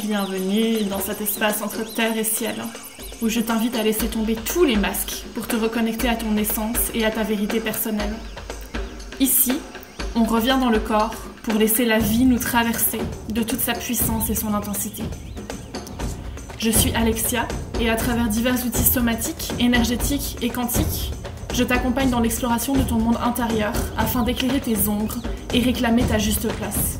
Bienvenue dans cet espace entre terre et ciel, où je t'invite à laisser tomber tous les masques pour te reconnecter à ton essence et à ta vérité personnelle. Ici, on revient dans le corps pour laisser la vie nous traverser de toute sa puissance et son intensité. Je suis Alexia et à travers divers outils somatiques, énergétiques et quantiques, je t'accompagne dans l'exploration de ton monde intérieur afin d'éclairer tes ombres et réclamer ta juste place.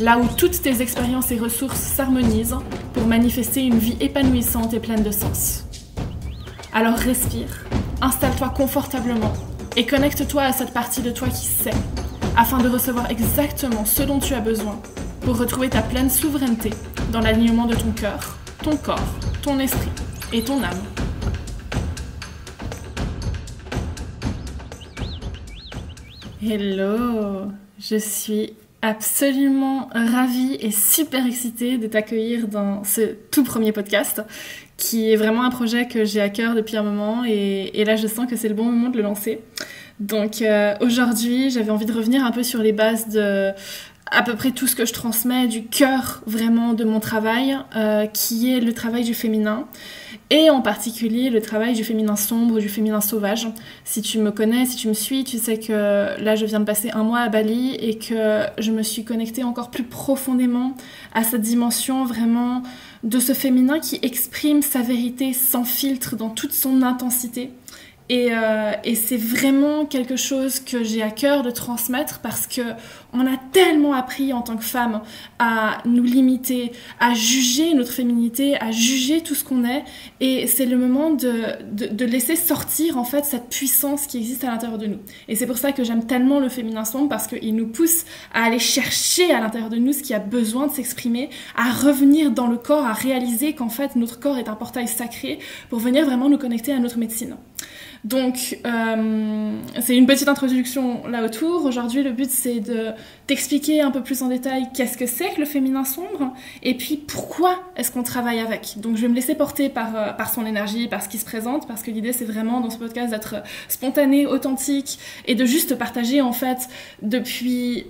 Là où toutes tes expériences et ressources s'harmonisent pour manifester une vie épanouissante et pleine de sens. Alors respire, installe-toi confortablement et connecte-toi à cette partie de toi qui sait, afin de recevoir exactement ce dont tu as besoin pour retrouver ta pleine souveraineté dans l'alignement de ton cœur, ton corps, ton esprit et ton âme. Hello, je suis absolument ravie et super excitée de t'accueillir dans ce tout premier podcast qui est vraiment un projet que j'ai à cœur depuis un moment et là je sens que c'est le bon moment de le lancer. Donc aujourd'hui j'avais envie de revenir un peu sur les bases de à peu près tout ce que je transmets, du cœur vraiment de mon travail qui est le travail du féminin. Et en particulier le travail du féminin sombre, du féminin sauvage. Si tu me connais, si tu me suis, tu sais que là je viens de passer 1 mois à Bali et que je me suis connectée encore plus profondément à cette dimension vraiment de ce féminin qui exprime sa vérité sans filtre dans toute son intensité. Et c'est vraiment quelque chose que j'ai à cœur de transmettre parce que on a tellement appris en tant que femme à nous limiter, à juger notre féminité, à juger tout ce qu'on est. Et c'est le moment de laisser sortir en fait cette puissance qui existe à l'intérieur de nous. Et c'est pour ça que j'aime tellement le féminin sombre parce qu'il nous pousse à aller chercher à l'intérieur de nous ce qui a besoin de s'exprimer, à revenir dans le corps, à réaliser qu'en fait notre corps est un portail sacré pour venir vraiment nous connecter à notre médecine. Donc, c'est une petite introduction là autour. Aujourd'hui, le but, c'est de t'expliquer un peu plus en détail qu'est-ce que c'est que le féminin sombre et puis pourquoi est-ce qu'on travaille avec. Donc, je vais me laisser porter par son énergie, par ce qui se présente, parce que l'idée, c'est vraiment dans ce podcast d'être spontané, authentique et de juste partager en fait depuis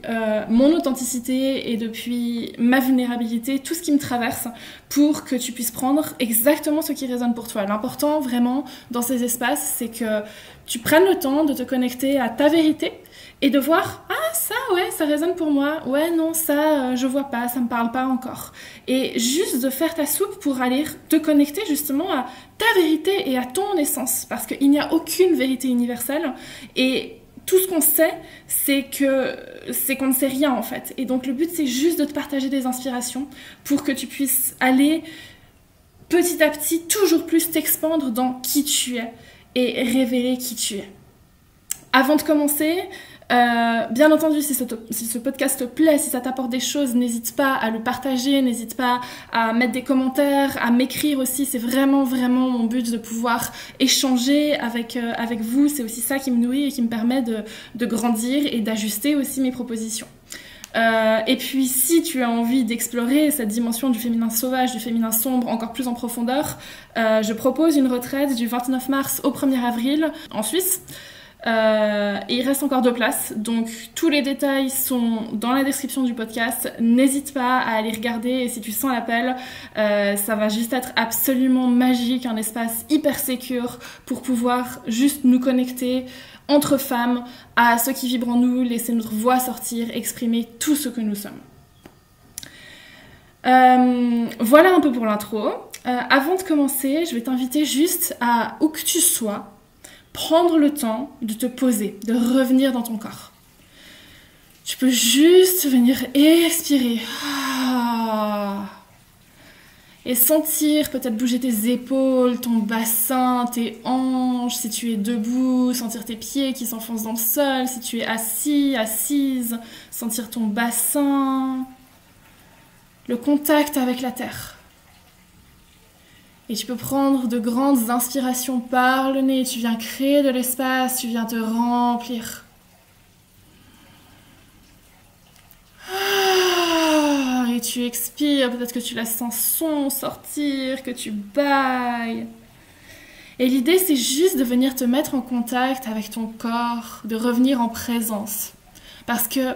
mon authenticité et depuis ma vulnérabilité, tout ce qui me traverse pour que tu puisses prendre exactement ce qui résonne pour toi. L'important vraiment dans ces espaces, c'est que tu prennes le temps de te connecter à ta vérité et de voir « Ah, ça, ouais, ça résonne pour moi. Ouais, non, ça, je vois pas, ça me parle pas encore. » Et juste de faire ta soupe pour aller te connecter justement à ta vérité et à ton essence. Parce qu'il n'y a aucune vérité universelle et tout ce qu'on sait, c'est qu'on ne sait rien en fait. Et donc le but, c'est juste de te partager des inspirations pour que tu puisses aller petit à petit toujours plus t'expandre dans qui tu es et révéler qui tu es. Avant de commencer, bien entendu, si ce podcast te plaît, si ça t'apporte des choses, n'hésite pas à le partager, n'hésite pas à mettre des commentaires, à m'écrire aussi. C'est vraiment, vraiment mon but de pouvoir échanger avec vous. C'est aussi ça qui me nourrit et qui me permet de grandir et d'ajuster aussi mes propositions. Et puis si tu as envie d'explorer cette dimension du féminin sauvage, du féminin sombre encore plus en profondeur, je propose une retraite du 29 mars au 1er avril en Suisse. Et il reste encore 2 places, donc tous les détails sont dans la description du podcast. N'hésite pas à aller regarder et si tu sens l'appel, ça va juste être absolument magique, un espace hyper sécure pour pouvoir juste nous connecter entre femmes à ce qui vibre en nous, laisser notre voix sortir, exprimer tout ce que nous sommes. Voilà un peu pour l'intro. Avant de commencer, je vais t'inviter juste à, où que tu sois, prendre le temps de te poser, de revenir dans ton corps. Tu peux juste venir expirer. Et sentir, peut-être bouger tes épaules, ton bassin, tes hanches, si tu es debout, sentir tes pieds qui s'enfoncent dans le sol, si tu es assis, assise, sentir ton bassin, le contact avec la terre. Et tu peux prendre de grandes inspirations par le nez, tu viens créer de l'espace, tu viens te remplir. Et tu expires, peut-être que tu la sens sortir, que tu bailles. Et l'idée, c'est juste de venir te mettre en contact avec ton corps, de revenir en présence. Parce que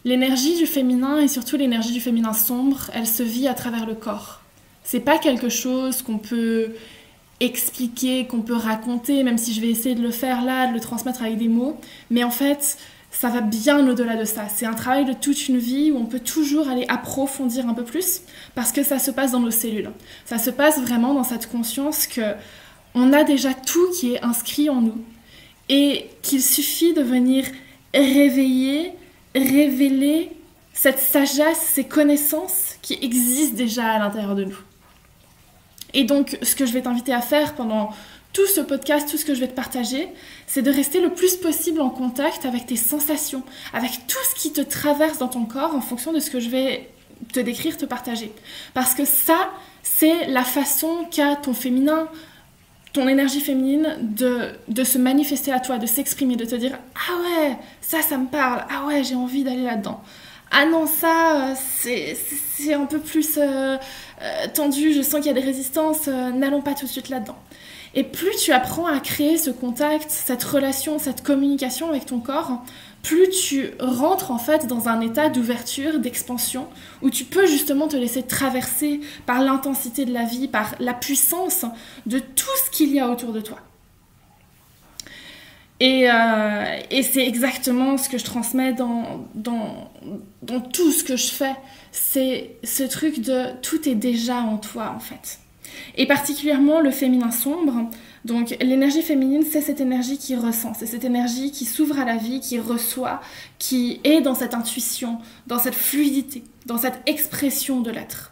L'énergie du féminin, et surtout l'énergie du féminin sombre, elle se vit à travers le corps. C'est pas quelque chose qu'on peut expliquer, qu'on peut raconter, même si je vais essayer de le faire là, de le transmettre avec des mots. Mais en fait, ça va bien au-delà de ça. C'est un travail de toute une vie où on peut toujours aller approfondir un peu plus parce que ça se passe dans nos cellules. Ça se passe vraiment dans cette conscience que on a déjà tout qui est inscrit en nous et qu'il suffit de venir réveiller, révéler cette sagesse, ces connaissances qui existent déjà à l'intérieur de nous. Et donc, ce que je vais t'inviter à faire pendant tout ce podcast, tout ce que je vais te partager, c'est de rester le plus possible en contact avec tes sensations, avec tout ce qui te traverse dans ton corps en fonction de ce que je vais te décrire, te partager. Parce que ça, c'est la façon qu'a ton féminin, ton énergie féminine de se manifester à toi, de s'exprimer, de te dire « Ah ouais, ça me parle. Ah ouais, j'ai envie d'aller là-dedans. Ah non, ça, c'est un peu plus tendu, je sens qu'il y a des résistances, n'allons pas tout de suite là-dedans. » Et plus tu apprends à créer ce contact, cette relation, cette communication avec ton corps, plus tu rentres en fait dans un état d'ouverture, d'expansion, où tu peux justement te laisser traverser par l'intensité de la vie, par la puissance de tout ce qu'il y a autour de toi. Et c'est exactement ce que je transmets dans tout ce que je fais. C'est ce truc de tout est déjà en toi en fait. Et particulièrement le féminin sombre. Donc l'énergie féminine, c'est cette énergie qui ressent, c'est cette énergie qui s'ouvre à la vie, qui reçoit, qui est dans cette intuition, dans cette fluidité, dans cette expression de l'être.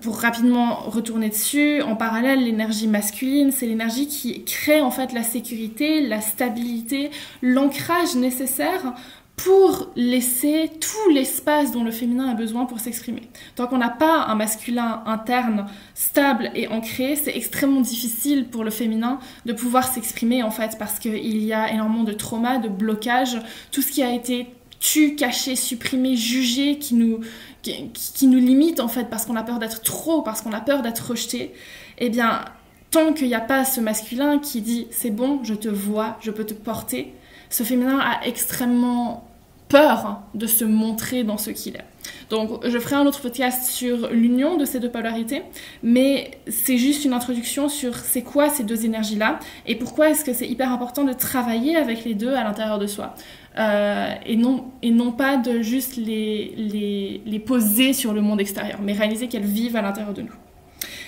Pour rapidement retourner dessus, en parallèle, l'énergie masculine, c'est l'énergie qui crée en fait la sécurité, la stabilité, l'ancrage nécessaire pour laisser tout l'espace dont le féminin a besoin pour s'exprimer. Tant qu'on n'a pas un masculin interne stable et ancré, c'est extrêmement difficile pour le féminin de pouvoir s'exprimer en fait, parce qu'il y a énormément de traumas, de blocages, tout ce qui a été tu, caché, supprimé, jugé, qui nous limite en fait, parce qu'on a peur d'être trop, parce qu'on a peur d'être rejeté, eh bien, tant qu'il n'y a pas ce masculin qui dit « c'est bon, je te vois, je peux te porter », ce féminin a extrêmement peur de se montrer dans ce qu'il est. Donc, je ferai un autre podcast sur l'union de ces deux polarités, mais c'est juste une introduction sur c'est quoi ces deux énergies-là et pourquoi est-ce que c'est hyper important de travailler avec les deux à l'intérieur de soi. Et non pas de juste les poser sur le monde extérieur, mais réaliser qu'elles vivent à l'intérieur de nous.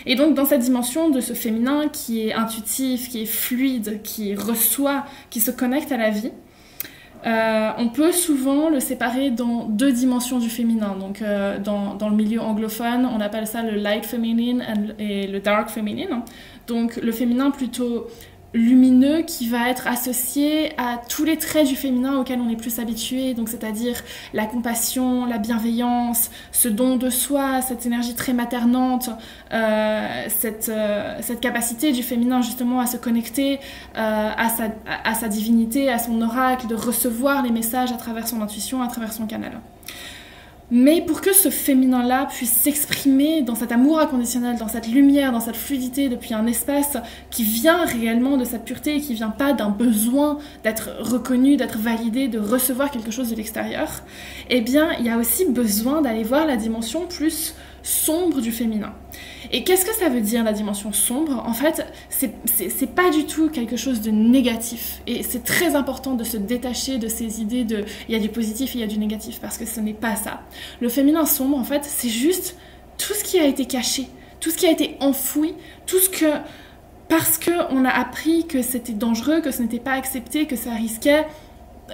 Et donc dans cette dimension de ce féminin qui est intuitif, qui est fluide, qui reçoit, qui se connecte à la vie, on peut souvent le séparer dans deux dimensions du féminin. Donc dans le milieu anglophone, on appelle ça le light feminine et le dark feminine. Donc le féminin plutôt lumineux qui va être associé à tous les traits du féminin auxquels on est plus habitué, donc c'est-à-dire la compassion, la bienveillance, ce don de soi, cette énergie très maternante, cette capacité du féminin justement à se connecter à sa divinité, à son oracle, de recevoir les messages à travers son intuition, à travers son canal. Mais pour que ce féminin-là puisse s'exprimer dans cet amour inconditionnel, dans cette lumière, dans cette fluidité, depuis un espace qui vient réellement de sa pureté et qui vient pas d'un besoin d'être reconnu, d'être validé, de recevoir quelque chose de l'extérieur, eh bien, il y a aussi besoin d'aller voir la dimension plus sombre du féminin. Et qu'est-ce que ça veut dire la dimension sombre ? En fait, c'est pas du tout quelque chose de négatif. Et c'est très important de se détacher de ces idées de il y a du positif et il y a du négatif, parce que ce n'est pas ça. Le féminin sombre, en fait, c'est juste tout ce qui a été caché, tout ce qui a été enfoui, tout ce que... Parce qu'on a appris que c'était dangereux, que ce n'était pas accepté, que ça risquait,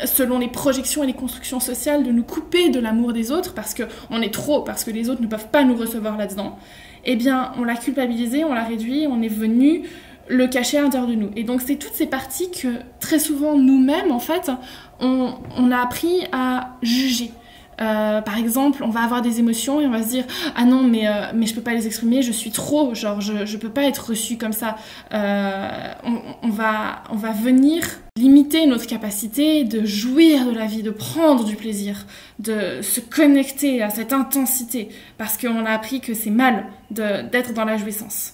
selon les projections et les constructions sociales, de nous couper de l'amour des autres, parce qu'on est trop, parce que les autres ne peuvent pas nous recevoir là-dedans, eh bien, on l'a culpabilisé, on l'a réduit, on est venu le cacher à l'intérieur de nous. Et donc, c'est toutes ces parties que, très souvent, nous-mêmes, en fait, on a appris à juger. Par exemple, on va avoir des émotions et on va se dire « Ah non, mais je peux pas les exprimer, je suis trop, genre je peux pas être reçue comme ça. » On va venir limiter notre capacité de jouir de la vie, de prendre du plaisir, de se connecter à cette intensité, parce qu'on a appris que c'est mal d'être dans la jouissance.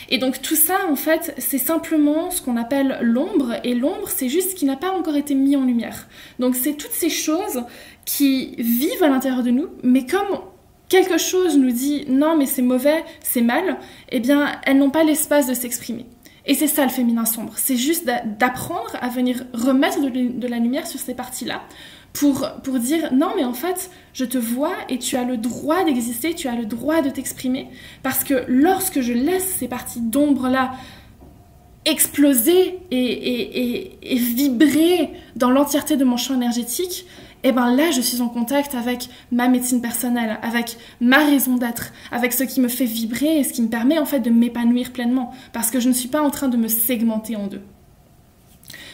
Et donc tout ça, en fait, c'est simplement ce qu'on appelle l'ombre, et l'ombre, c'est juste ce qui n'a pas encore été mis en lumière. Donc c'est toutes ces choses qui vivent à l'intérieur de nous, mais comme quelque chose nous dit « non, mais c'est mauvais, c'est mal », eh bien, elles n'ont pas l'espace de s'exprimer. Et c'est ça le féminin sombre, c'est juste d'apprendre à venir remettre de la lumière sur ces parties-là, pour dire non mais en fait je te vois et tu as le droit d'exister, tu as le droit de t'exprimer, parce que lorsque je laisse ces parties d'ombre là exploser et vibrer dans l'entièreté de mon champ énergétique, et ben là je suis en contact avec ma médecine personnelle, avec ma raison d'être, avec ce qui me fait vibrer et ce qui me permet en fait de m'épanouir pleinement, parce que je ne suis pas en train de me segmenter en deux.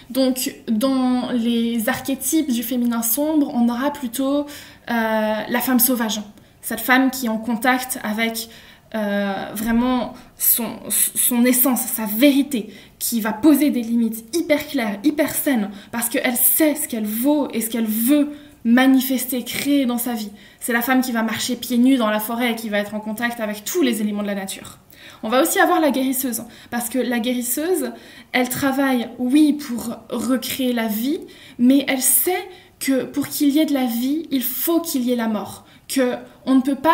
Donc, dans les archétypes du féminin sombre, on aura plutôt la femme sauvage. Cette femme qui est en contact avec vraiment son essence, sa vérité, qui va poser des limites hyper claires, hyper saines, parce qu'elle sait ce qu'elle vaut et ce qu'elle veut manifester, créer dans sa vie. C'est la femme qui va marcher pieds nus dans la forêt et qui va être en contact avec tous les éléments de la nature. On va aussi avoir la guérisseuse, parce que la guérisseuse, elle travaille, oui, pour recréer la vie, mais elle sait que pour qu'il y ait de la vie, il faut qu'il y ait la mort. Qu'on ne peut pas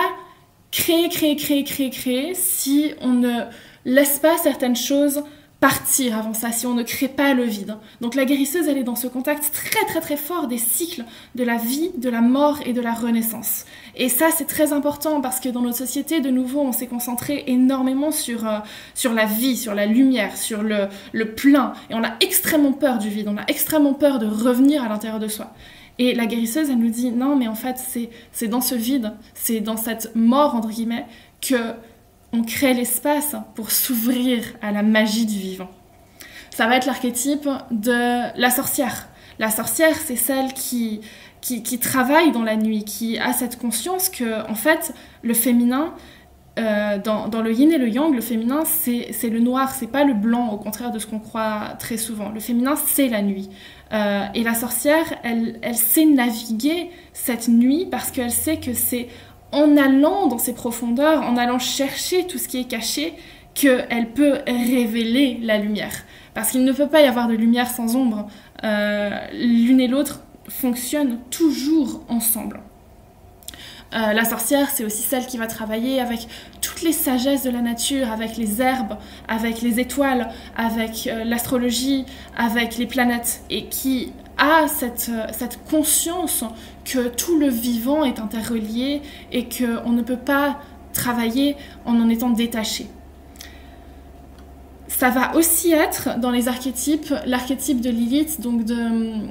créer si on ne laisse pas certaines choses partir avant ça, si on ne crée pas le vide. Donc la guérisseuse, elle est dans ce contact très fort des cycles de la vie, de la mort et de la renaissance. Et ça, c'est très important parce que dans notre société, de nouveau, on s'est concentré énormément sur la vie, sur la lumière, sur le plein. Et on a extrêmement peur du vide, on a extrêmement peur de revenir à l'intérieur de soi. Et la guérisseuse, elle nous dit, non, mais en fait, c'est dans ce vide, c'est dans cette mort, entre guillemets, que on crée l'espace pour s'ouvrir à la magie du vivant. Ça va être l'archétype de la sorcière. La sorcière, c'est celle qui travaille dans la nuit, qui a cette conscience que, en fait, le féminin, dans le yin et le yang, le féminin, c'est le noir, c'est pas le blanc, au contraire de ce qu'on croit très souvent. Le féminin, c'est la nuit. Et la sorcière, elle sait naviguer cette nuit parce qu'elle sait que c'est en allant dans ses profondeurs, en allant chercher tout ce qui est caché, qu'elle peut révéler la lumière. Parce qu'il ne peut pas y avoir de lumière sans ombre. L'une et l'autre fonctionnent toujours ensemble. La sorcière, c'est aussi celle qui va travailler avec toutes les sagesses de la nature, avec les herbes, avec les étoiles, avec l'astrologie, avec les planètes, et qui a cette conscience que tout le vivant est interrelié et qu'on ne peut pas travailler en étant détaché. Ça va aussi être, dans les archétypes, l'archétype de Lilith, donc de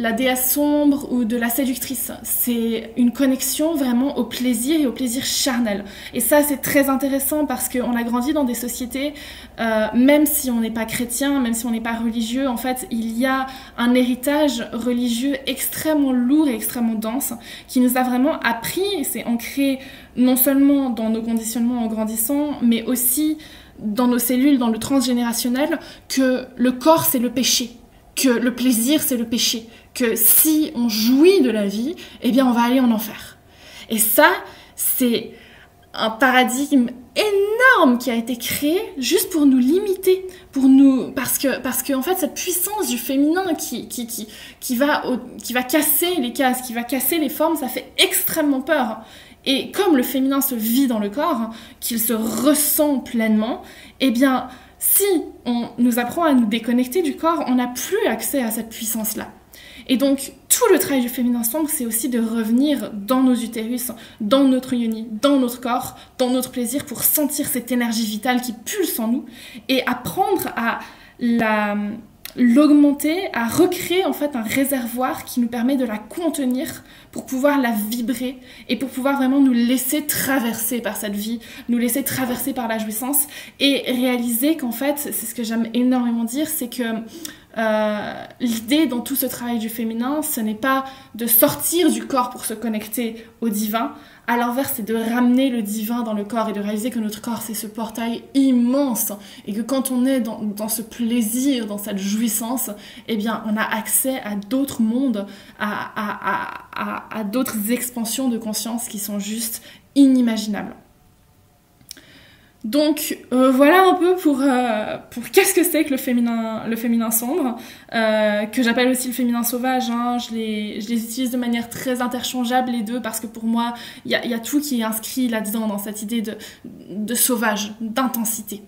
la déesse sombre ou de la séductrice. C'est une connexion vraiment au plaisir et au plaisir charnel. Et ça, c'est très intéressant parce qu'on a grandi dans des sociétés, même si on n'est pas chrétien, même si on n'est pas religieux, en fait, il y a un héritage religieux extrêmement lourd et extrêmement dense qui nous a vraiment appris, et c'est ancré non seulement dans nos conditionnements en grandissant, mais aussi dans nos cellules, dans le transgénérationnel, que le corps, c'est le péché. Que le plaisir, c'est le péché. Que si on jouit de la vie, eh bien, on va aller en enfer. Et ça, c'est un paradigme énorme qui a été créé juste pour nous limiter, parce que en fait, cette puissance du féminin qui va casser les cases, qui va casser les formes, ça fait extrêmement peur. Et comme le féminin se vit dans le corps, qu'il se ressent pleinement, eh bien, si on nous apprend à nous déconnecter du corps, on n'a plus accès à cette puissance-là. Et donc, tout le travail du féminin sombre, c'est aussi de revenir dans nos utérus, dans notre yoni, dans notre corps, dans notre plaisir, pour sentir cette énergie vitale qui pulse en nous et apprendre à l'augmenter, à recréer en fait un réservoir qui nous permet de la contenir pour pouvoir la vibrer et pour pouvoir vraiment nous laisser traverser par cette vie, nous laisser traverser par la jouissance et réaliser qu'en fait, c'est ce que j'aime énormément dire, c'est que l'idée dans tout ce travail du féminin, ce n'est pas de sortir du corps pour se connecter au divin. À l'inverse, c'est de ramener le divin dans le corps et de réaliser que notre corps, c'est ce portail immense et que quand on est dans ce plaisir, dans cette jouissance, eh bien, on a accès à d'autres mondes, à d'autres expansions de conscience qui sont juste inimaginables. Voilà un peu pour qu'est-ce que c'est que le féminin sombre, que j'appelle aussi le féminin sauvage. Hein. Je les utilise de manière très interchangeable les deux parce que pour moi, il y a tout qui est inscrit là-dedans, dans cette idée de sauvage, d'intensité.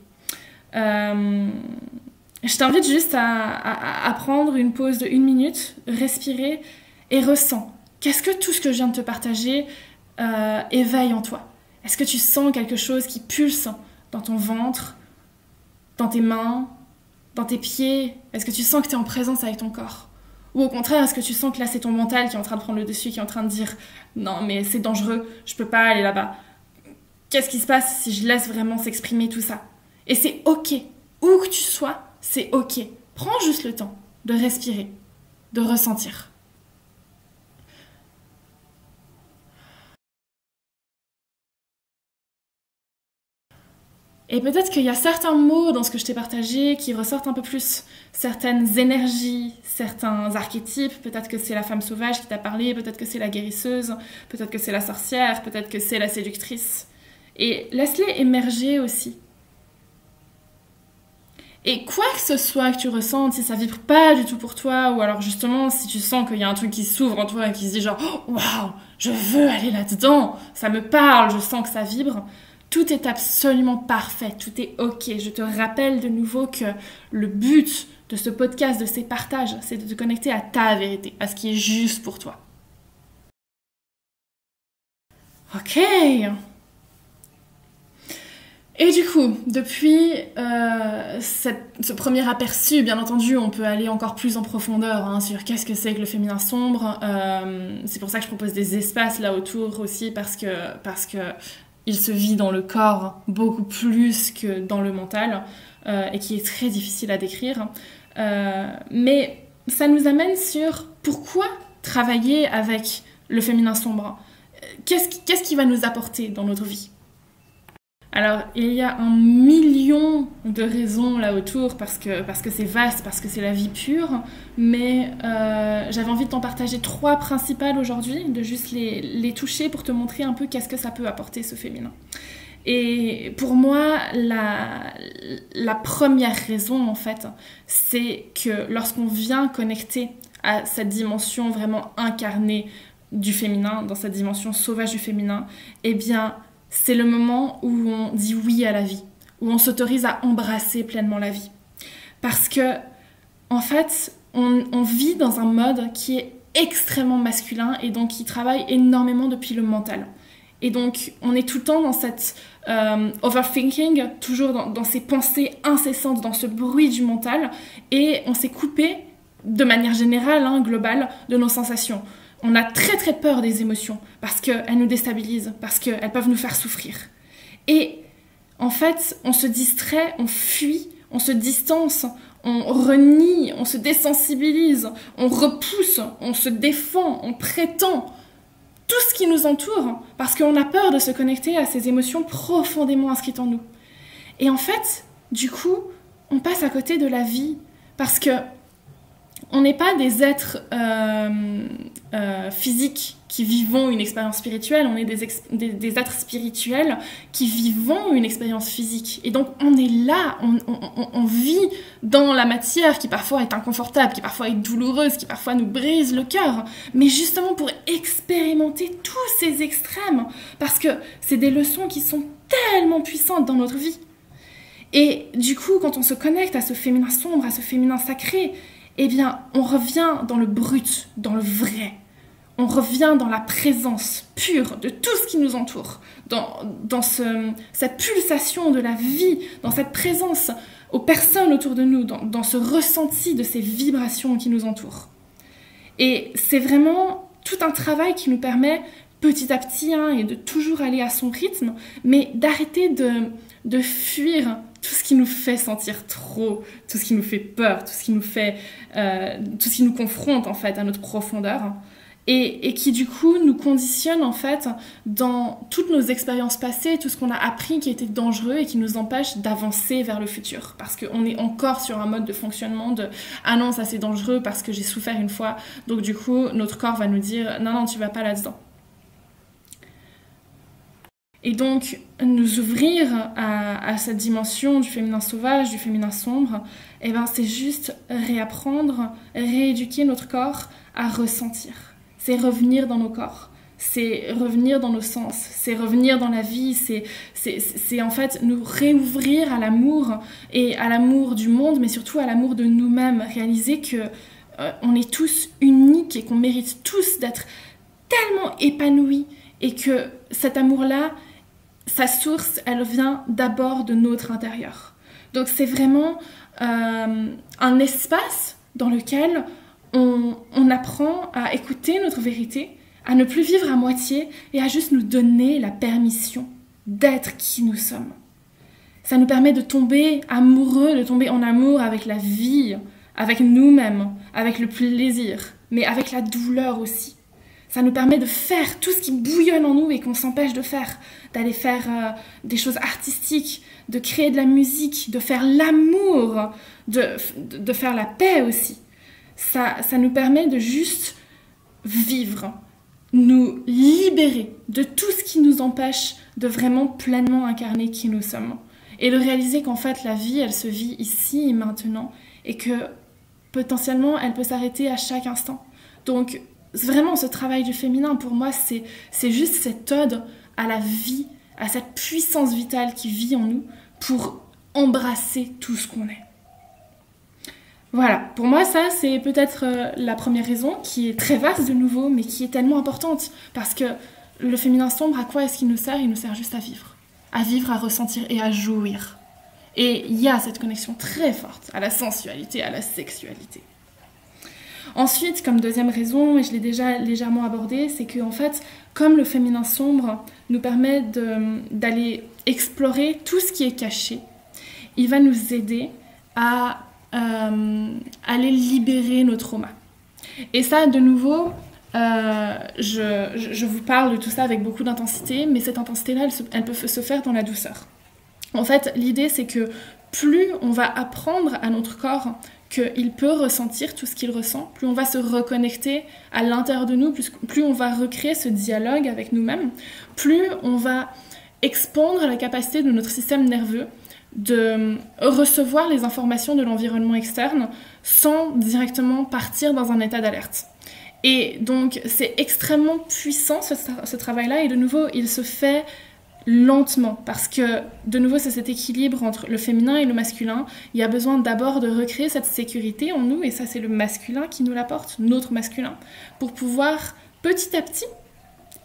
Je t'invite juste à prendre une pause de 1 minute, respirer et ressens. Qu'est-ce que tout ce que je viens de te partager éveille en toi? Est-ce que tu sens quelque chose qui pulse dans ton ventre, dans tes mains, dans tes pieds? Est-ce que tu sens que tu es en présence avec ton corps? Ou au contraire, est-ce que tu sens que là, c'est ton mental qui est en train de prendre le dessus, qui est en train de dire « Non, mais c'est dangereux, je peux pas aller là-bas. » Qu'est-ce qui se passe si je laisse vraiment s'exprimer tout ça? Et c'est ok. Où que tu sois, c'est ok. Prends juste le temps de respirer, de ressentir. Et peut-être qu'il y a certains mots dans ce que je t'ai partagé qui ressortent un peu plus, certaines énergies, certains archétypes. Peut-être que c'est la femme sauvage qui t'a parlé, peut-être que c'est la guérisseuse, peut-être que c'est la sorcière, peut-être que c'est la séductrice. Et laisse-les émerger aussi. Et quoi que ce soit que tu ressentes, si ça vibre pas du tout pour toi, ou alors justement si tu sens qu'il y a un truc qui s'ouvre en toi et qui se dit genre « Waouh, je veux aller là-dedans, ça me parle, je sens que ça vibre », tout est absolument parfait, tout est ok. Je te rappelle de nouveau que le but de ce podcast, de ces partages, c'est de te connecter à ta vérité, à ce qui est juste pour toi. Ok. Et du coup, depuis ce premier aperçu, bien entendu, on peut aller encore plus en profondeur hein, sur qu'est-ce que c'est que le féminin sombre. C'est pour ça que je propose des espaces là autour aussi, parce que il se vit dans le corps beaucoup plus que dans le mental, et qui est très difficile à décrire. Mais ça nous amène sur pourquoi travailler avec le féminin sombre. Qu'est-ce qui va nous apporter dans notre vie? Alors, il y a 1 million de raisons là autour, parce que c'est vaste, parce que c'est la vie pure, mais j'avais envie de t'en partager 3 principales aujourd'hui, de juste les toucher pour te montrer un peu qu'est-ce que ça peut apporter ce féminin. Et pour moi, la première raison, en fait, c'est que lorsqu'on vient connecter à cette dimension vraiment incarnée du féminin, dans cette dimension sauvage du féminin, eh bien, c'est le moment où on dit oui à la vie, où on s'autorise à embrasser pleinement la vie. Parce que, en fait, on vit dans un mode qui est extrêmement masculin et donc qui travaille énormément depuis le mental. Et donc, on est tout le temps dans cette overthinking, toujours dans ces pensées incessantes, dans ce bruit du mental, et on s'est coupé, de manière générale, hein, globale, de nos sensations. On a très très peur des émotions parce qu'elles nous déstabilisent, parce qu'elles peuvent nous faire souffrir. Et en fait, on se distrait, on fuit, on se distance, on renie, on se désensibilise, on repousse, on se défend, on prétend tout ce qui nous entoure parce qu'on a peur de se connecter à ces émotions profondément inscrites en nous. Et en fait, du coup, on passe à côté de la vie parce que on n'est pas des êtres physiques qui vivons une expérience spirituelle, on est des êtres spirituels qui vivons une expérience physique. Et donc on est là, on vit dans la matière qui parfois est inconfortable, qui parfois est douloureuse, qui parfois nous brise le cœur, mais justement pour expérimenter tous ces extrêmes, parce que c'est des leçons qui sont tellement puissantes dans notre vie. Et du coup, quand on se connecte à ce féminin sombre, à ce féminin sacré, eh bien, on revient dans le brut, dans le vrai. On revient dans la présence pure de tout ce qui nous entoure, dans cette pulsation de la vie, dans cette présence aux personnes autour de nous, dans ce ressenti de ces vibrations qui nous entourent. Et c'est vraiment tout un travail qui nous permet petit à petit et de toujours aller à son rythme, mais d'arrêter de fuir tout ce qui nous fait sentir trop, tout ce qui nous fait peur, tout ce qui nous confronte en fait à notre profondeur et qui du coup nous conditionne en fait dans toutes nos expériences passées, tout ce qu'on a appris qui était dangereux et qui nous empêche d'avancer vers le futur parce qu'on est encore sur un mode de fonctionnement de « Ah non, ça c'est dangereux parce que j'ai souffert une fois », donc du coup notre corps va nous dire « Non, non, tu vas pas là-dedans ». Et donc, nous ouvrir à cette dimension du féminin sauvage, du féminin sombre, eh ben, c'est juste réapprendre, rééduquer notre corps à ressentir. C'est revenir dans nos corps, c'est revenir dans nos sens, c'est revenir dans la vie, c'est en fait nous réouvrir à l'amour et à l'amour du monde, mais surtout à l'amour de nous-mêmes. Réaliser que on est tous uniques et qu'on mérite tous d'être tellement épanouis et que cet amour-là, sa source, elle vient d'abord de notre intérieur. Donc c'est vraiment un espace dans lequel on apprend à écouter notre vérité, à ne plus vivre à moitié et à juste nous donner la permission d'être qui nous sommes. Ça nous permet de tomber amoureux, de tomber en amour avec la vie, avec nous-mêmes, avec le plaisir, mais avec la douleur aussi. Ça nous permet de faire tout ce qui bouillonne en nous et qu'on s'empêche de faire, d'aller faire des choses artistiques, de créer de la musique, de faire l'amour, de faire la paix aussi. Ça nous permet de juste vivre, nous libérer de tout ce qui nous empêche de vraiment pleinement incarner qui nous sommes. Et de réaliser qu'en fait la vie, elle se vit ici et maintenant et que potentiellement elle peut s'arrêter à chaque instant. Donc vraiment ce travail du féminin pour moi c'est juste cette ode à la vie, à cette puissance vitale qui vit en nous pour embrasser tout ce qu'on est. Voilà, pour moi ça c'est peut-être la première raison qui est très vaste de nouveau mais qui est tellement importante parce que le féminin sombre, à quoi est-ce qu'il nous sert ? Il nous sert juste à vivre, à ressentir et à jouir. Et il y a cette connexion très forte à la sensualité, à la sexualité. Ensuite, comme deuxième raison, et je l'ai déjà légèrement abordé, c'est qu'en fait, comme le féminin sombre nous permet d'aller explorer tout ce qui est caché, il va nous aider à aller libérer nos traumas. Et ça, de nouveau, je vous parle de tout ça avec beaucoup d'intensité, mais cette intensité-là, elle peut se faire dans la douceur. En fait, l'idée, c'est que plus on va apprendre à notre corps qu'il peut ressentir tout ce qu'il ressent, plus on va se reconnecter à l'intérieur de nous, plus on va recréer ce dialogue avec nous-mêmes, plus on va expandre la capacité de notre système nerveux de recevoir les informations de l'environnement externe sans directement partir dans un état d'alerte. Et donc, c'est extrêmement puissant ce travail-là, et de nouveau, il se fait lentement, parce que, de nouveau, c'est cet équilibre entre le féminin et le masculin. Il y a besoin d'abord de recréer cette sécurité en nous, et ça, c'est le masculin qui nous l'apporte, notre masculin, pour pouvoir, petit à petit,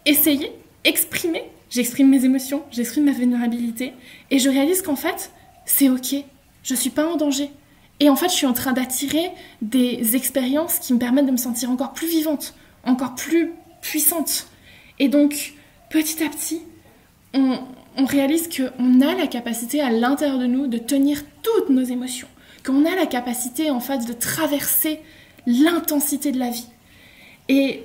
essayer, exprimer. J'exprime mes émotions, j'exprime ma vulnérabilité, et je réalise qu'en fait, c'est ok, je suis pas en danger. Et en fait, je suis en train d'attirer des expériences qui me permettent de me sentir encore plus vivante, encore plus puissante. Et donc, petit à petit, on réalise qu'on a la capacité à l'intérieur de nous de tenir toutes nos émotions, qu'on a la capacité en fait de traverser l'intensité de la vie. Et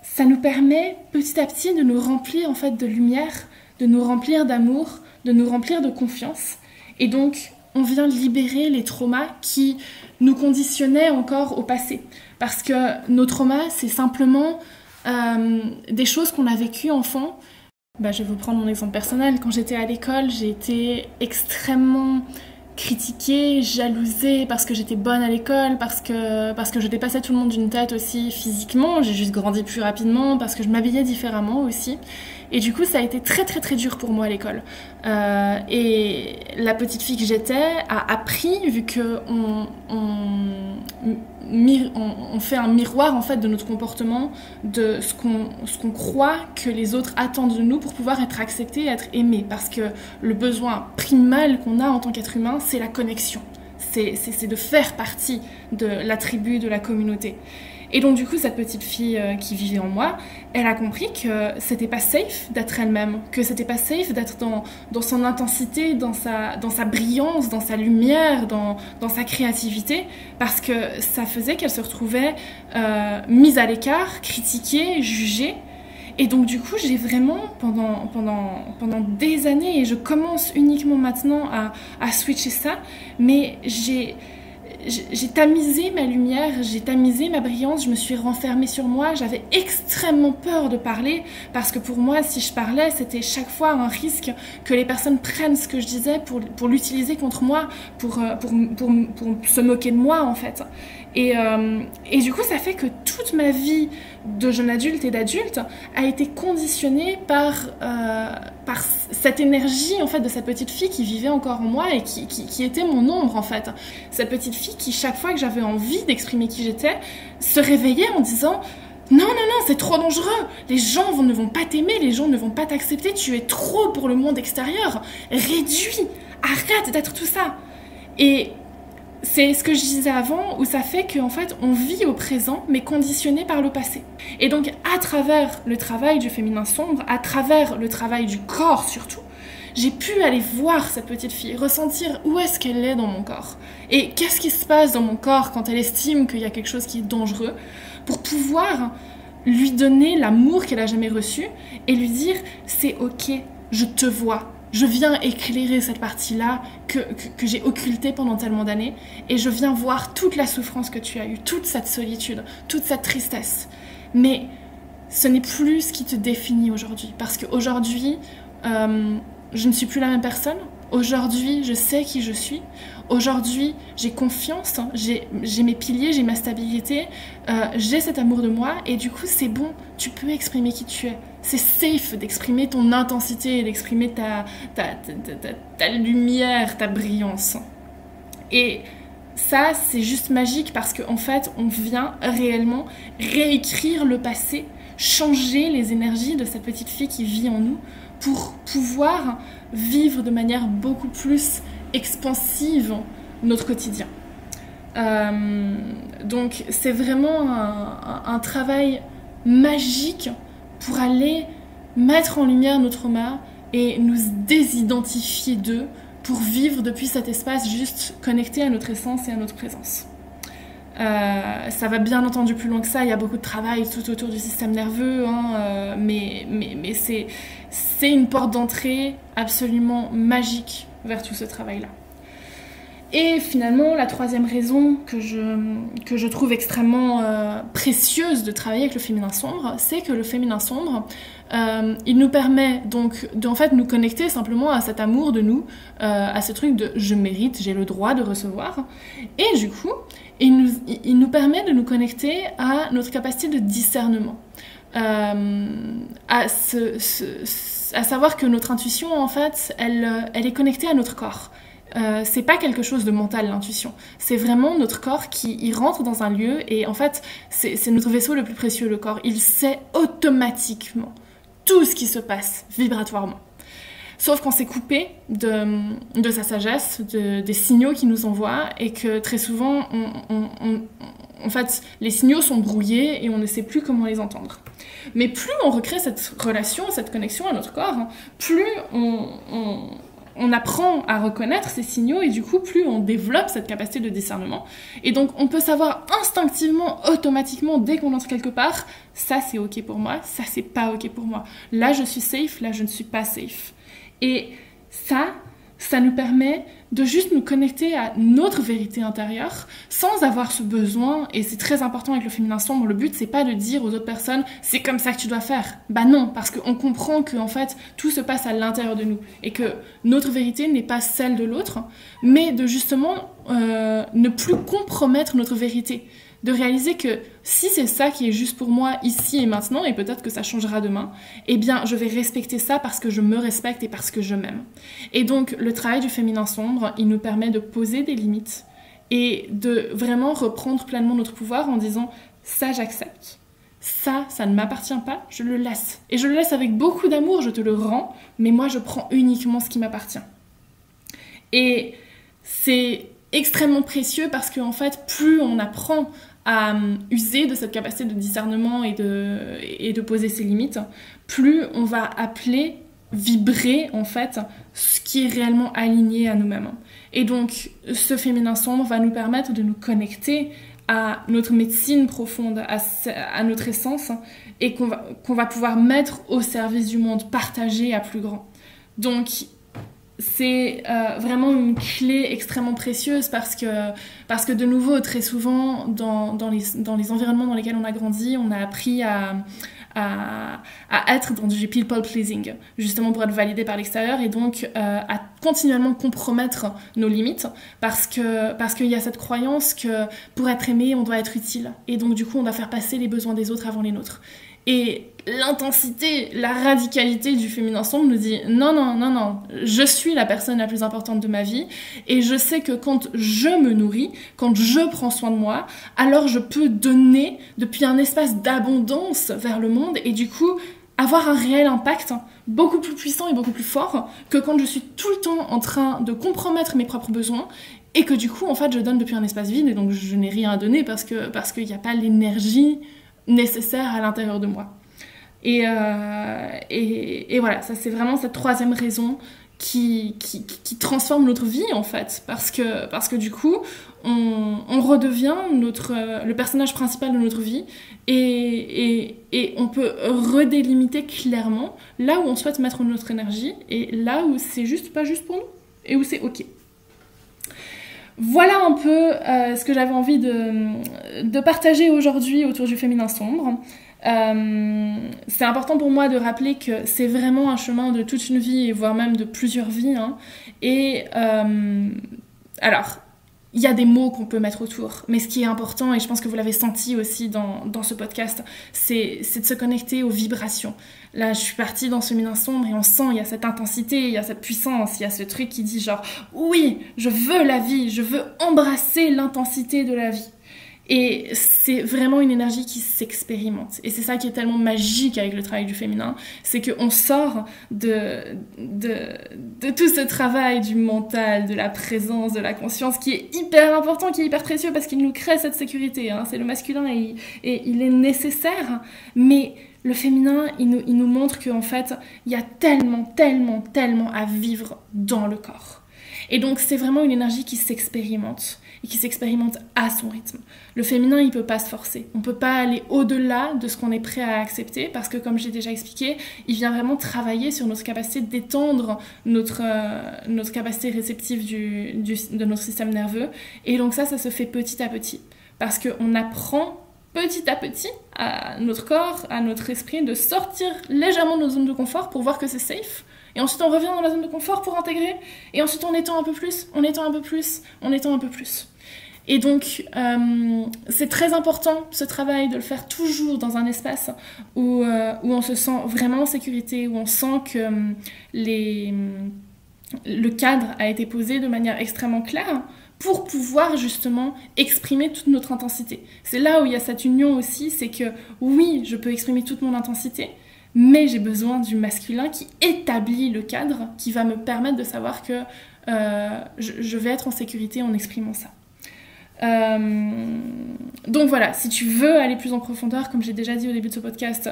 ça nous permet petit à petit de nous remplir en fait de lumière, de nous remplir d'amour, de nous remplir de confiance. Et donc, on vient libérer les traumas qui nous conditionnaient encore au passé. Parce que nos traumas, c'est simplement des choses qu'on a vécues enfant. Je vais vous prendre mon exemple personnel. Quand j'étais à l'école, j'ai été extrêmement critiquée, jalousée parce que j'étais bonne à l'école, parce que je dépassais tout le monde d'une tête aussi physiquement. J'ai juste grandi plus rapidement, parce que je m'habillais différemment aussi. Et du coup, ça a été très très très dur pour moi à l'école. Et la petite fille que j'étais a appris, vu qu'on fait un miroir en fait de notre comportement, de ce qu'on croit que les autres attendent de nous pour pouvoir être acceptés, être aimés. Parce que le besoin primal qu'on a en tant qu'être humain, c'est la connexion. C'est de faire partie de la tribu, de la communauté. Et donc du coup, cette petite fille qui vivait en moi, elle a compris que c'était pas safe d'être elle-même, que c'était pas safe d'être dans son intensité, dans sa brillance, dans sa lumière, dans sa créativité, parce que ça faisait qu'elle se retrouvait mise à l'écart, critiquée, jugée. Et donc du coup, j'ai vraiment, pendant des années, et je commence uniquement maintenant à switcher ça, mais j'ai j'ai tamisé ma lumière, j'ai tamisé ma brillance, je me suis renfermée sur moi, j'avais extrêmement peur de parler parce que pour moi, si je parlais, c'était chaque fois un risque que les personnes prennent ce que je disais pour l'utiliser contre moi, pour se moquer de moi en fait. Et du coup, ça fait que toute ma vie de jeune adulte et d'adulte a été conditionnée par cette énergie en fait de cette petite fille qui vivait encore en moi et qui était mon ombre en fait. Cette petite fille qui, chaque fois que j'avais envie d'exprimer qui j'étais, se réveillait en disant non, c'est trop dangereux, les gens ne vont pas t'aimer, les gens ne vont pas t'accepter, tu es trop pour le monde extérieur, réduis, arrête d'être tout ça. Et c'est ce que je disais avant, où ça fait qu'en fait, on vit au présent, mais conditionné par le passé. Et donc, à travers le travail du féminin sombre, à travers le travail du corps surtout, j'ai pu aller voir cette petite fille, ressentir où est-ce qu'elle est dans mon corps. Et qu'est-ce qui se passe dans mon corps quand elle estime qu'il y a quelque chose qui est dangereux, pour pouvoir lui donner l'amour qu'elle n'a jamais reçu et lui dire « c'est ok, je te vois ». Je viens éclairer cette partie-là que j'ai occultée pendant tellement d'années et je viens voir toute la souffrance que tu as eue, toute cette solitude, toute cette tristesse. Mais ce n'est plus ce qui te définit aujourd'hui parce qu'aujourd'hui, je ne suis plus la même personne. Aujourd'hui, je sais qui je suis. Aujourd'hui, j'ai confiance, j'ai mes piliers, j'ai ma stabilité, j'ai cet amour de moi et du coup, c'est bon, tu peux exprimer qui tu es. C'est safe d'exprimer ton intensité, d'exprimer ta lumière, ta brillance. Et ça, c'est juste magique parce qu'en fait, on vient réellement réécrire le passé, changer les énergies de cette petite fille qui vit en nous pour pouvoir vivre de manière beaucoup plus expansive notre quotidien. Donc, c'est vraiment un travail magique pour aller mettre en lumière nos traumas et nous désidentifier d'eux pour vivre depuis cet espace juste connecté à notre essence et à notre présence. Ça va bien entendu plus loin que ça, il y a beaucoup de travail tout autour du système nerveux, mais c'est une porte d'entrée absolument magique vers tout ce travail-là. Et finalement, la troisième raison que je trouve extrêmement précieuse de travailler avec le féminin sombre, c'est que le féminin sombre, il nous permet donc en fait nous connecter simplement à cet amour de nous, à ce truc de « je mérite, j'ai le droit de recevoir ». Et du coup, il nous permet de nous connecter à notre capacité de discernement, à savoir que notre intuition, en fait, elle est connectée à notre corps. C'est pas quelque chose de mental, l'intuition. C'est vraiment notre corps qui rentre dans un lieu et en fait, c'est notre vaisseau le plus précieux, le corps. Il sait automatiquement tout ce qui se passe vibratoirement. Sauf qu'on s'est coupé de sa sagesse, des signaux qu'il nous envoie et que très souvent, en fait, les signaux sont brouillés et on ne sait plus comment les entendre. Mais plus on recrée cette relation, cette connexion à notre corps, plus on apprend à reconnaître ces signaux et du coup, plus on développe cette capacité de discernement. Et donc, on peut savoir instinctivement, automatiquement, dès qu'on entre quelque part, ça c'est ok pour moi, ça c'est pas ok pour moi. Là, je suis safe, là, je ne suis pas safe. Et ça nous permet de juste nous connecter à notre vérité intérieure sans avoir ce besoin, et c'est très important avec le féminin sombre, le but c'est pas de dire aux autres personnes c'est comme ça que tu dois faire. Bah non, parce qu'on comprend que en fait tout se passe à l'intérieur de nous et que notre vérité n'est pas celle de l'autre, mais de justement ne plus compromettre notre vérité. De réaliser que si c'est ça qui est juste pour moi ici et maintenant, et peut-être que ça changera demain, eh bien je vais respecter ça parce que je me respecte et parce que je m'aime. Et donc le travail du féminin sombre, il nous permet de poser des limites et de vraiment reprendre pleinement notre pouvoir en disant ça j'accepte, ça ne m'appartient pas, je le laisse. Et je le laisse avec beaucoup d'amour, je te le rends, mais moi je prends uniquement ce qui m'appartient. Et c'est extrêmement précieux parce qu'en fait, plus on apprend à user de cette capacité de discernement et de poser ses limites, plus on va appeler, vibrer en fait ce qui est réellement aligné à nous-mêmes. Et donc, ce féminin sombre va nous permettre de nous connecter à notre médecine profonde, à notre essence, et qu'on va pouvoir mettre au service du monde, partager à plus grand. Donc, c'est vraiment une clé extrêmement précieuse parce que de nouveau, très souvent, dans les environnements dans lesquels on a grandi, on a appris à être dans du people pleasing, justement pour être validé par l'extérieur et donc à continuellement compromettre nos limites parce qu'il y a cette croyance que pour être aimé, on doit être utile. Et donc du coup, on doit faire passer les besoins des autres avant les nôtres. Et l'intensité, la radicalité du féminin sombre nous dit non, je suis la personne la plus importante de ma vie et je sais que quand je me nourris, quand je prends soin de moi, alors je peux donner depuis un espace d'abondance vers le monde et du coup avoir un réel impact beaucoup plus puissant et beaucoup plus fort que quand je suis tout le temps en train de compromettre mes propres besoins et que du coup en fait je donne depuis un espace vide et donc je n'ai rien à donner parce qu'il n'y a pas l'énergie nécessaire à l'intérieur de moi. Et voilà, ça c'est vraiment cette troisième raison qui transforme notre vie en fait, parce que du coup on redevient le personnage principal de notre vie et on peut redélimiter clairement là où on souhaite mettre notre énergie et là où c'est juste pas juste pour nous et où c'est ok. Voilà un peu ce que j'avais envie de partager aujourd'hui autour du féminin sombre. C'est important pour moi de rappeler que c'est vraiment un chemin de toute une vie, et voire même de plusieurs vies. Hein. Et alors, il y a des mots qu'on peut mettre autour, mais ce qui est important, et je pense que vous l'avez senti aussi dans ce podcast, c'est de se connecter aux vibrations. Là, je suis partie dans ce féminin sombre et on sent, il y a cette intensité, il y a cette puissance, il y a ce truc qui dit genre, oui, je veux la vie, je veux embrasser l'intensité de la vie. Et c'est vraiment une énergie qui s'expérimente. Et c'est ça qui est tellement magique avec le travail du féminin, c'est qu'on sort de tout ce travail du mental, de la présence, de la conscience, qui est hyper important, qui est hyper précieux, parce qu'il nous crée cette sécurité. Hein. C'est le masculin et il est nécessaire, mais le féminin, il nous montre qu'en fait, il y a tellement à vivre dans le corps. Et donc, c'est vraiment une énergie qui s'expérimente et qui s'expérimente à son rythme. Le féminin, il ne peut pas se forcer. On ne peut pas aller au-delà de ce qu'on est prêt à accepter parce que, comme j'ai déjà expliqué, il vient vraiment travailler sur notre capacité d'étendre notre capacité réceptive de notre système nerveux. Et donc ça se fait petit à petit. Parce qu'on apprend petit à petit à notre corps, à notre esprit, de sortir légèrement de nos zones de confort pour voir que c'est safe. Et ensuite, on revient dans la zone de confort pour intégrer. Et ensuite, on étend un peu plus, on étend un peu plus, on étend un peu plus. Et donc, c'est très important, ce travail, de le faire toujours dans un espace où on se sent vraiment en sécurité, où on sent que le cadre a été posé de manière extrêmement claire pour pouvoir justement exprimer toute notre intensité. C'est là où il y a cette union aussi, c'est que oui, je peux exprimer toute mon intensité, mais j'ai besoin du masculin qui établit le cadre, qui va me permettre de savoir que je vais être en sécurité en exprimant ça. Donc voilà, si tu veux aller plus en profondeur, comme j'ai déjà dit au début de ce podcast,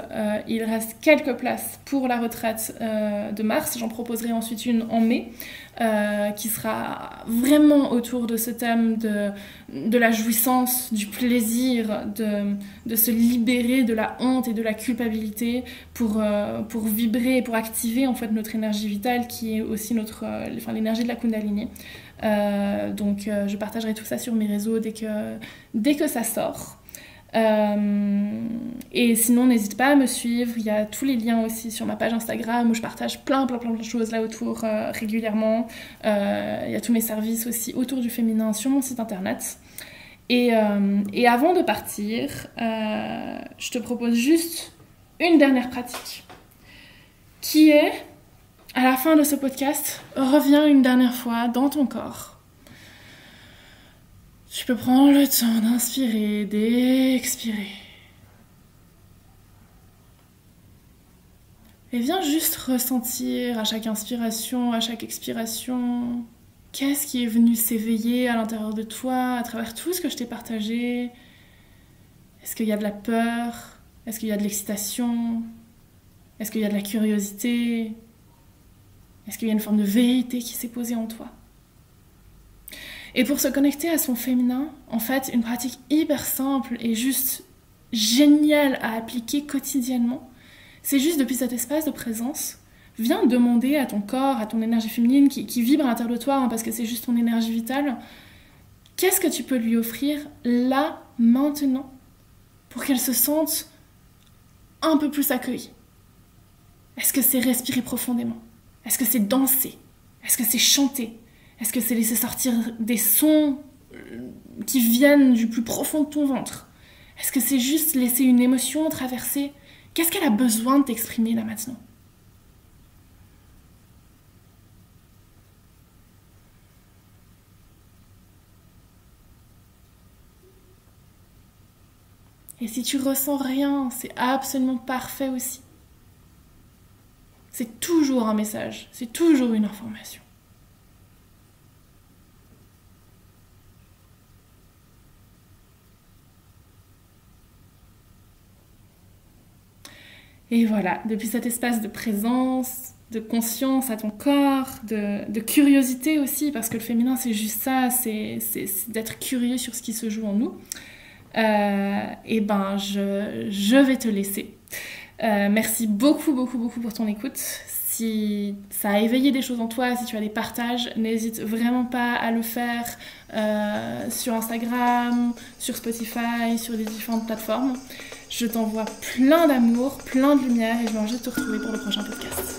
il reste quelques places pour la retraite de mars. J'en proposerai ensuite une en mai, qui sera vraiment autour de ce thème de la jouissance, du plaisir, de se libérer de la honte et de la culpabilité pour vibrer et pour activer en fait notre énergie vitale qui est aussi l'énergie de la Kundalini. Donc je partagerai tout ça sur mes réseaux dès que ça sort. Et sinon n'hésite pas à me suivre, il y a tous les liens aussi sur ma page Instagram où je partage plein de choses là autour régulièrement. Il y a tous mes services aussi autour du féminin sur mon site internet. Et avant de partir, je te propose juste une dernière pratique qui est, à la fin de ce podcast, reviens une dernière fois dans ton corps. Tu peux prendre le temps d'inspirer, d'expirer. Et viens juste ressentir à chaque inspiration, à chaque expiration, qu'est-ce qui est venu s'éveiller à l'intérieur de toi, à travers tout ce que je t'ai partagé. Est-ce qu'il y a de la peur? Est-ce qu'il y a de l'excitation? Est-ce qu'il y a de la curiosité? Est-ce qu'il y a une forme de vérité qui s'est posée en toi? Et pour se connecter à son féminin, en fait, une pratique hyper simple et juste géniale à appliquer quotidiennement, c'est juste depuis cet espace de présence, viens demander à ton corps, à ton énergie féminine qui vibre à l'intérieur de toi, parce que c'est juste ton énergie vitale, qu'est-ce que tu peux lui offrir là, maintenant, pour qu'elle se sente un peu plus accueillie? Est-ce que c'est respirer profondément? Est-ce que c'est danser? Est-ce que c'est chanter? Est-ce que c'est laisser sortir des sons qui viennent du plus profond de ton ventre? Est-ce que c'est juste laisser une émotion traverser? Qu'est-ce qu'elle a besoin de t'exprimer là maintenant? Et si tu ressens rien, c'est absolument parfait aussi. C'est toujours un message, c'est toujours une information. Et voilà, depuis cet espace de présence, de conscience à ton corps, de curiosité aussi, parce que le féminin c'est juste ça, c'est d'être curieux sur ce qui se joue en nous. Et ben je vais te laisser. Merci beaucoup pour ton écoute. Si ça a éveillé des choses en toi, si tu as des partages, n'hésite vraiment pas à le faire sur Instagram, sur Spotify, sur les différentes plateformes. Je t'envoie plein d'amour, plein de lumière et je vais envie de te retrouver pour le prochain podcast.